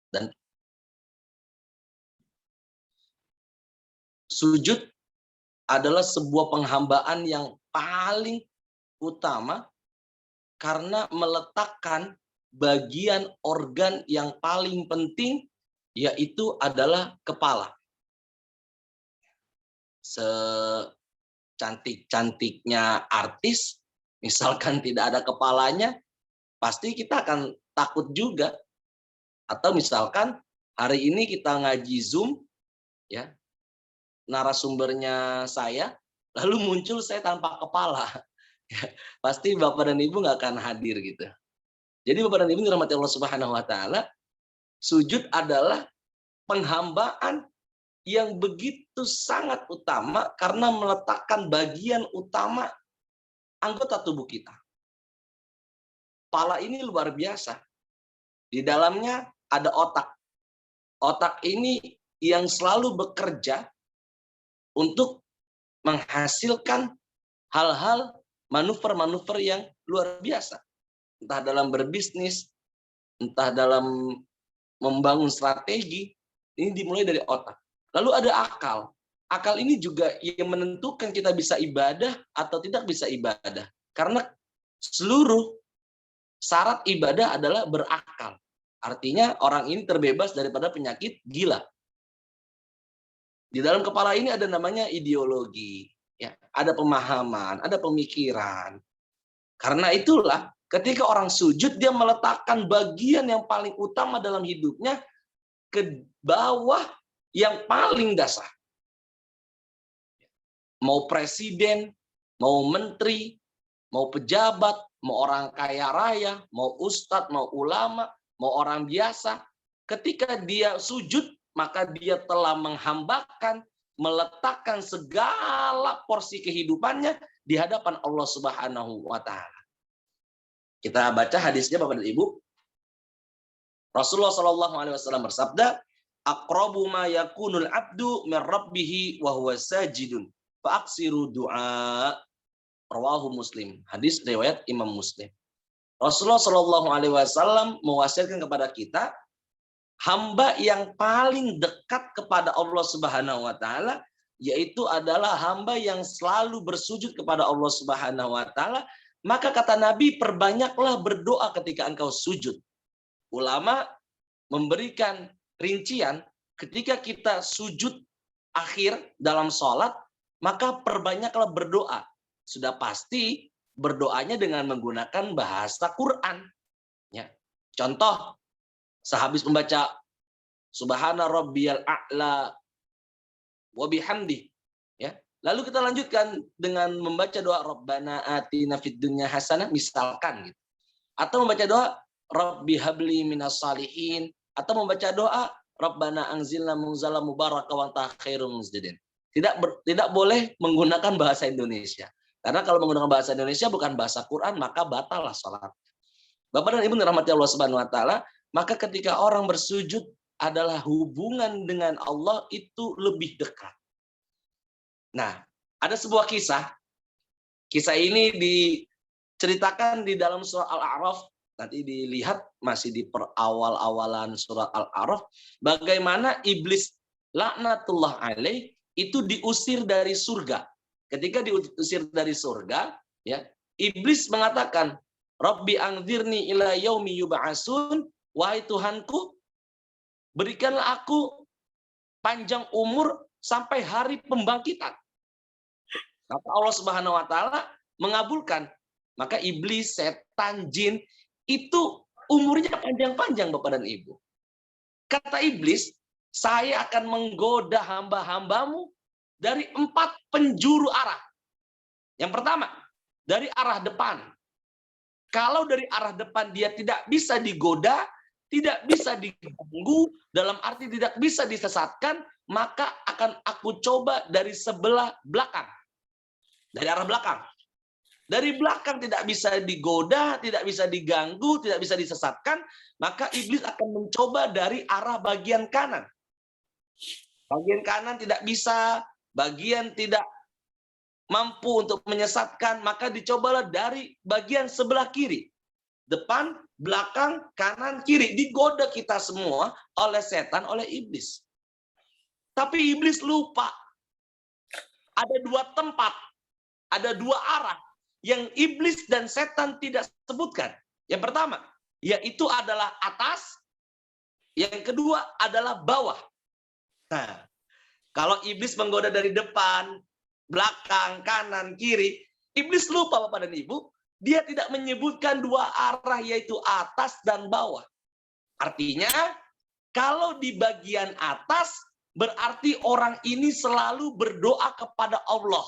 Dan sujud adalah sebuah penghambaan yang paling utama karena meletakkan bagian organ yang paling penting, yaitu adalah kepala. Secantik-cantiknya artis, misalkan tidak ada kepalanya, pasti kita akan takut juga. Atau misalkan hari ini kita ngaji Zoom, ya, narasumbernya saya, lalu muncul saya tanpa kepala. Pasti Bapak dan Ibu nggak akan hadir gitu. Jadi Bapak dan Ibu dirahmati Allah Subhanahu wa taala, sujud adalah penghambaan yang begitu sangat utama karena meletakkan bagian utama anggota tubuh kita. Kepala ini luar biasa. Di dalamnya ada otak. Otak ini yang selalu bekerja untuk menghasilkan hal-hal manuver-manuver yang luar biasa. Entah dalam berbisnis, entah dalam membangun strategi, ini dimulai dari otak. Lalu ada akal. Akal ini juga yang menentukan kita bisa ibadah atau tidak bisa ibadah. Karena seluruh syarat ibadah adalah berakal. Artinya orang ini terbebas daripada penyakit gila. Di dalam kepala ini ada namanya ideologi, ya, ada pemahaman, ada pemikiran. Karena itulah ketika orang sujud, dia meletakkan bagian yang paling utama dalam hidupnya ke bawah yang paling dasar. Mau presiden, mau menteri, mau pejabat, mau orang kaya raya, mau ustadz, mau ulama, mau orang biasa, ketika dia sujud, maka dia telah menghambakan, meletakkan segala porsi kehidupannya di hadapan Allah Subhanahu wa taala. Kita baca hadisnya Bapak dan Ibu. Rasulullah Shallallahu alaihi wasallam bersabda, "Aqrabu ma yakunul 'abdu min rabbih wa huwa sajidun, fa aksiru du'a." Rawahu Muslim. Hadis riwayat Imam Muslim. Rasulullah Shallallahu alaihi wasallam mewasiatkan kepada kita, hamba yang paling dekat kepada Allah Subhanahu wa taala yaitu adalah hamba yang selalu bersujud kepada Allah Subhanahu wa taala. Maka kata Nabi, perbanyaklah berdoa ketika engkau sujud. Ulama memberikan rincian, ketika kita sujud akhir dalam sholat, maka perbanyaklah berdoa. Sudah pasti berdoanya dengan menggunakan bahasa Quran. Ya. Contoh, sehabis membaca Subhana rabbiyal a'la wa bihamdi, ya. Lalu kita lanjutkan dengan membaca doa Rabbana atina fid dunya hasanah misalkan gitu. Atau membaca doa Rabbi habli minas salihin, atau membaca doa Rabbana anzilna munzalan mubaraka wa anta khairul munzilin. Tidak boleh menggunakan bahasa Indonesia. Karena kalau menggunakan bahasa Indonesia bukan bahasa Quran, maka batallah salat. Bapak dan Ibu dirahmati Allah Subhanahu wa taala, maka ketika orang bersujud adalah hubungan dengan Allah itu lebih dekat. Nah, ada sebuah kisah. Kisah ini diceritakan di dalam surah Al-A'raf. Nanti dilihat masih di awal-awalan surah Al-A'raf. Bagaimana iblis laknatullah alaih itu diusir dari surga. Ketika diusir dari surga, ya, iblis mengatakan, Rabbi anzirni ila yaumi yub'atsun, wahai Tuhanku, berikanlah aku panjang umur sampai hari pembangkitan. Maka Allah Subhanahu wa taala mengabulkan. Maka iblis, setan, jin itu umurnya panjang-panjang Bapak dan Ibu. Kata iblis, saya akan menggoda hamba-hambamu dari 4 penjuru arah. Yang pertama, dari arah depan. Kalau dari arah depan dia tidak bisa digoda, tidak bisa diganggu, dalam arti tidak bisa disesatkan, maka akan aku coba dari sebelah belakang. Dari arah belakang. Dari belakang tidak bisa digoda, tidak bisa diganggu, tidak bisa disesatkan, maka iblis akan mencoba dari arah bagian kanan. Bagian kanan tidak bisa, bagian tidak mampu untuk menyesatkan, maka dicobalah dari bagian sebelah kiri. Depan belakang, kanan, kiri. Digoda kita semua oleh setan, oleh iblis. Tapi iblis lupa. Ada dua tempat, ada dua arah yang iblis dan setan tidak sebutkan. Yang pertama, yaitu adalah atas. Yang kedua adalah bawah. Nah, kalau iblis menggoda dari depan, belakang, kanan, kiri, iblis lupa Bapak dan Ibu, dia tidak menyebutkan dua arah yaitu atas dan bawah. Artinya, kalau di bagian atas, berarti orang ini selalu berdoa kepada Allah.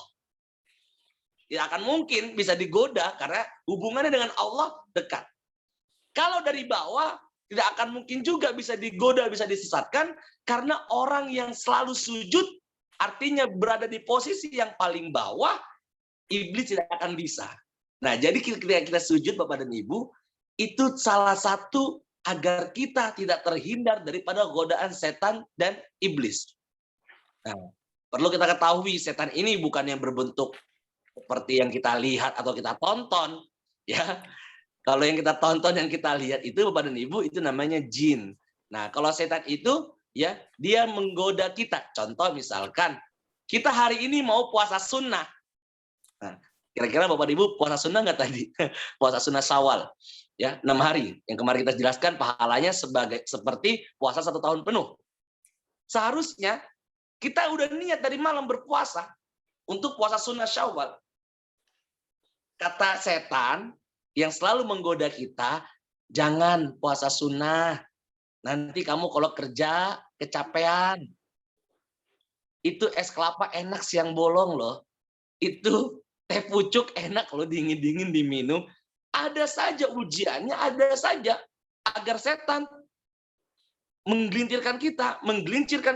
Tidak akan mungkin bisa digoda karena hubungannya dengan Allah dekat. Kalau dari bawah, tidak akan mungkin juga bisa digoda, bisa disesatkan, karena orang yang selalu sujud, artinya berada di posisi yang paling bawah, iblis tidak akan bisa. Nah, jadi ketika kita sujud, Bapak dan Ibu, itu salah satu agar kita tidak terhindar daripada godaan setan dan iblis. Nah, perlu kita ketahui, setan ini bukan yang berbentuk seperti yang kita lihat atau kita tonton, ya. Kalau yang kita tonton, yang kita lihat itu Bapak dan Ibu, itu namanya jin. Nah, kalau setan itu, ya, dia menggoda kita. Contoh misalkan, kita hari ini mau puasa sunnah. Nah, kira-kira Bapak dan Ibu puasa sunnah nggak tadi? Puasa sunnah Syawal, ya, 6 hari. Yang kemarin kita jelaskan pahalanya seperti puasa 1 tahun penuh. Seharusnya kita udah niat dari malam berpuasa untuk puasa sunnah Syawal. Kata setan yang selalu menggoda kita, jangan puasa sunnah. Nanti kamu kalau kerja kecapean. Itu es kelapa enak siang bolong loh. Itu teh pucuk enak loh, dingin-dingin diminum. Ada saja ujiannya, ada saja agar setan menggelincirkan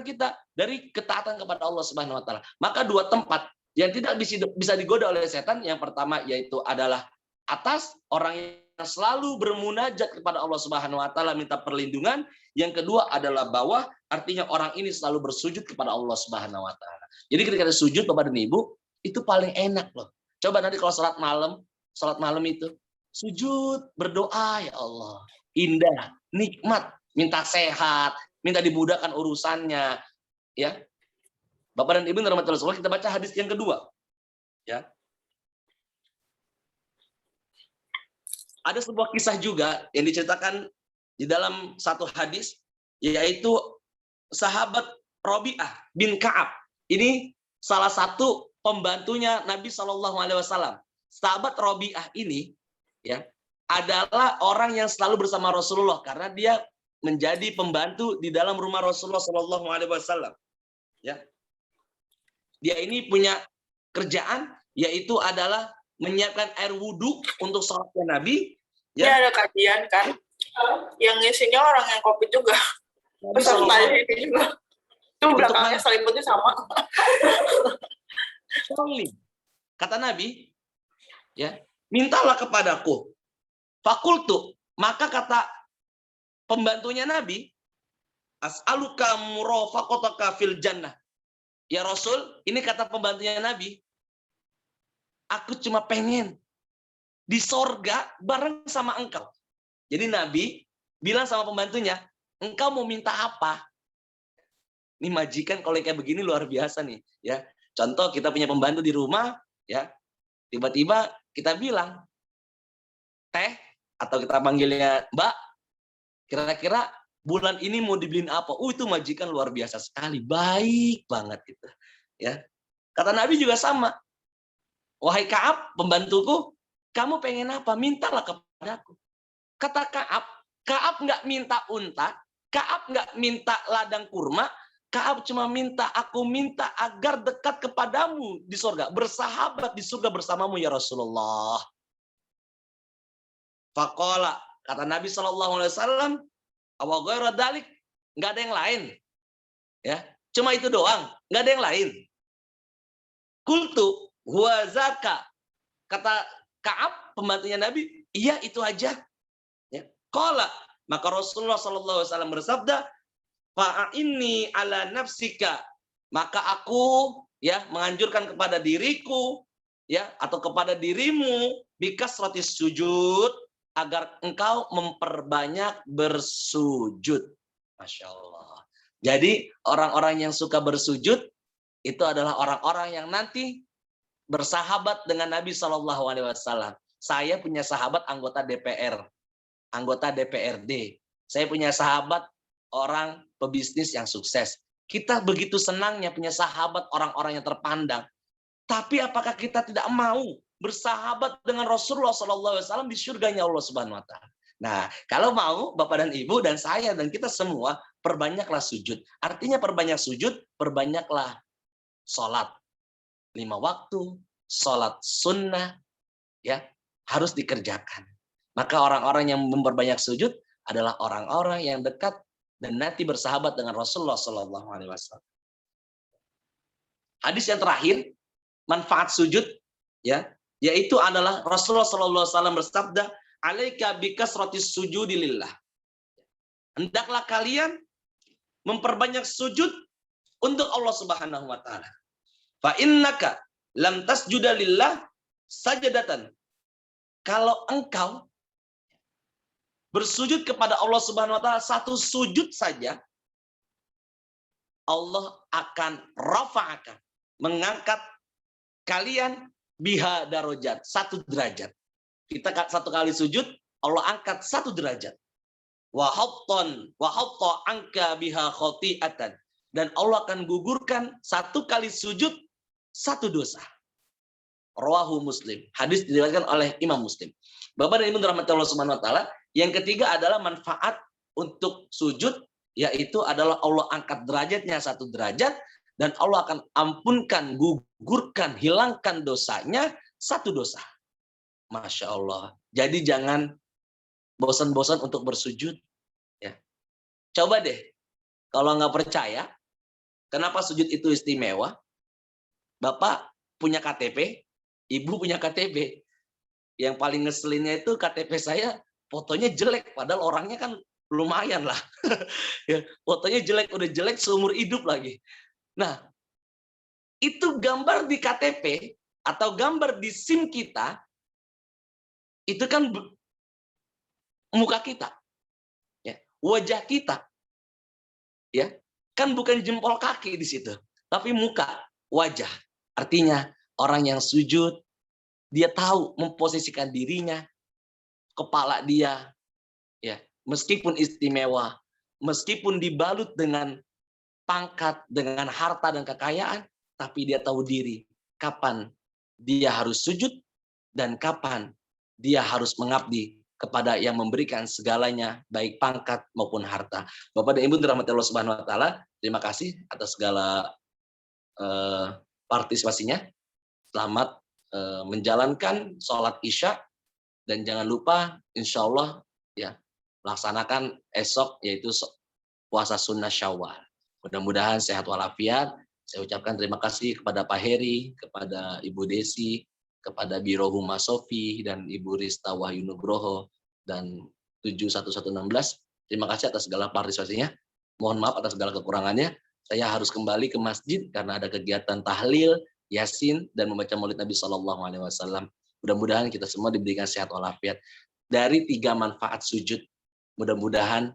kita dari ketaatan kepada Allah Subhanahu wa taala. Maka dua tempat yang tidak bisa digoda oleh setan, yang pertama yaitu adalah atas, orang yang selalu bermunajat kepada Allah Subhanahu wa taala minta perlindungan. Yang kedua adalah bawah, artinya orang ini selalu bersujud kepada Allah Subhanahu wa taala. Jadi ketika kita sujud Bapak dan Ibu, itu paling enak loh. Coba nanti kalau salat malam itu sujud, berdoa, ya Allah, indah, nikmat, minta sehat, minta dimudahkan urusannya, ya. Bapak dan Ibu yang dirahmati Allah, kita baca hadis yang kedua, ya. Ada sebuah kisah juga yang diceritakan di dalam satu hadis, yaitu sahabat Rabi'ah bin Ka'ab. Ini salah satu pembantunya Nabi SAW. Sahabat Rabi'ah ini, ya, adalah orang yang selalu bersama Rasulullah karena dia menjadi pembantu di dalam rumah Rasulullah SAW. Ya, dia ini punya kerjaan yaitu adalah menyiapkan air wudhu untuk sholatnya Nabi. Ya, ada kajian kan, yang isinya orang yang COVID juga. Peserta ini juga. Itu belakangnya selimutnya sama. Kata Nabi, ya, mintalah kepadaku. Fakultu, maka kata pembantunya Nabi, as'aluka murafaqataka fil jannah. Ya Rasul, ini kata pembantunya Nabi, aku cuma pengen di sorga bareng sama engkau. Jadi Nabi bilang sama pembantunya, engkau mau minta apa? Ini majikan kalau kayak begini luar biasa nih, ya. Contoh kita punya pembantu di rumah, ya. Tiba-tiba kita bilang, teh, atau kita panggilnya Mbak, kira-kira bulan ini mau dibeliin apa? Itu majikan luar biasa sekali, baik banget gitu, ya. Kata Nabi juga sama. Wahai Ka'ab, pembantuku, kamu pengen apa? Mintalah kepadaku. Kata Ka'ab nggak minta unta, Ka'ab nggak minta ladang kurma, Ka'ab cuma minta, aku minta agar dekat kepadamu di surga, bersahabat di surga bersamamu ya Rasulullah. Faqala, kata Nabi SAW, awa ghairu dzalik, nggak ada yang lain, ya, cuma itu doang, nggak ada yang lain. Kultu huwa zaka, kata Ka'ab pembantunya Nabi, iya itu aja. Ya. Qala, maka Rasulullah SAW bersabda, fa'inni ala nafsika, maka aku, ya, menganjurkan kepada diriku, ya, atau kepada dirimu, bikas roti sujud, agar engkau memperbanyak bersujud. Masya Allah. Jadi orang-orang yang suka bersujud itu adalah orang-orang yang nanti bersahabat dengan Nabi Shallallahu Alaihi Wasallam. Saya punya sahabat anggota DPR, anggota DPRD. Saya punya sahabat orang pebisnis yang sukses. Kita begitu senangnya punya sahabat orang-orang yang terpandang. Tapi apakah kita tidak mau bersahabat dengan Rasulullah SAW di surganya Allah Subhanahu Wa Taala? Nah, kalau mau Bapak dan Ibu dan saya dan kita semua perbanyaklah sujud. Artinya perbanyak sujud, perbanyaklah sholat 5 waktu, sholat sunnah, ya harus dikerjakan. Maka orang-orang yang memperbanyak sujud adalah orang-orang yang dekat dan nanti bersahabat dengan Rasulullah SAW. Hadis yang terakhir, manfaat sujud, ya, yaitu adalah Rasulullah SAW bersabda, "Alaika bikasratis sujudi lillah." Hendaklah kalian memperbanyak sujud untuk Allah Subhanahu wa taala. Fa innaka lam tasjuda lillah sajadatan. Kalau engkau bersujud kepada Allah Subhanahu wa taala satu sujud saja, Allah akan rafa'aka, mengangkat kalian biha darajat, 1 derajat. Kita satu kali sujud, Allah angkat 1 derajat. Wa hatta anka biha khati'atan. Dan Allah akan gugurkan 1 kali sujud 1 dosa. Rawahu Muslim. Hadis diriwayatkan oleh Imam Muslim. Bapak dan Ibu dirahmati Allah Subhanahu wa taala, yang ketiga adalah manfaat untuk sujud, yaitu adalah Allah angkat derajatnya 1 derajat dan Allah akan ampunkan, gugurkan, hilangkan dosanya 1 dosa. Masya Allah. Jadi jangan bosan-bosan untuk bersujud. Ya. Coba deh, kalau nggak percaya, kenapa sujud itu istimewa? Bapak punya KTP, Ibu punya KTP. Yang paling ngeselinnya itu KTP saya fotonya jelek, padahal orangnya kan lumayan lah. Ya, fotonya jelek, udah jelek seumur hidup lagi. Nah, itu gambar di KTP atau gambar di SIM kita, itu kan muka kita, ya, wajah kita, ya, kan bukan jempol kaki di situ, tapi muka, wajah. Artinya orang yang sujud, dia tahu memposisikan dirinya, kepala dia, ya, meskipun istimewa, meskipun dibalut dengan pangkat, dengan harta dan kekayaan, tapi dia tahu diri kapan dia harus sujud dan kapan dia harus mengabdi kepada yang memberikan segalanya, baik pangkat maupun harta. Bapak dan Ibu dirahmati Allah Subhanahu wa taala, terima kasih atas segala partisipasinya. Selamat menjalankan sholat Isya dan jangan lupa insya Allah ya laksanakan esok yaitu puasa sunnah Syawal. Mudah-mudahan sehat walafiat. Saya ucapkan terima kasih kepada Pak Heri, kepada Ibu Desi, kepada Biro Humas Sofi dan Ibu Rista Wahyu Nugroho dan 71116. Terima kasih atas segala partisipasinya. Mohon maaf atas segala kekurangannya. Saya harus kembali ke masjid karena ada kegiatan tahlil, yasin dan membaca Maulid Nabi Shallallahu Alaihi Wasallam. Mudah-mudahan kita semua diberikan sehat walafiat. Dari 3 manfaat sujud, mudah-mudahan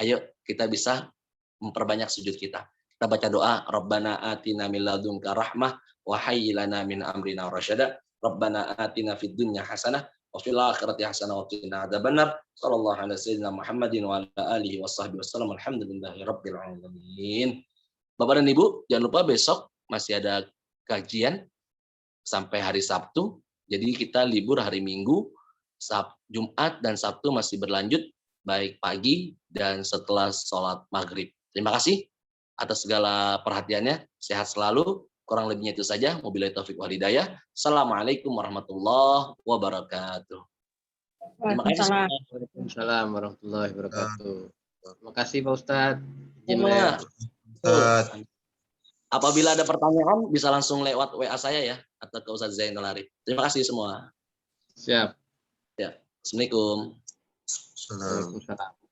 ayo kita bisa memperbanyak sujud kita. Kita baca doa, Rabbana atina min ladunka rahmah wa hayyi lana min amrina rasyada. Rabbana atina fid dunya hasanah wa fil akhirati hasanah wa qina adzabannar. Sallallahu alaihi wasallam Muhammadin wa ala alihi washabbihi wasallam. Alhamdulillahi rabbil alamin. Bapak dan Ibu, jangan lupa besok masih ada kajian sampai hari Sabtu. Jadi kita libur hari Minggu, Jumat dan Sabtu masih berlanjut baik pagi dan setelah sholat maghrib. Terima kasih atas segala perhatiannya. Sehat selalu. Kurang lebihnya itu saja. Wabillahi taufiq wal hidayah. Assalamualaikum warahmatullahi wabarakatuh. Terima kasih. Waalaikumsalam warahmatullahi wabarakatuh. Terima kasih Pak Ustadz. Apabila ada pertanyaan bisa langsung lewat WA saya ya atau ke Ustadz Zainal Arif. Terima kasih semua. Siap. Ya. Assalamualaikum. Waalaikumsalam.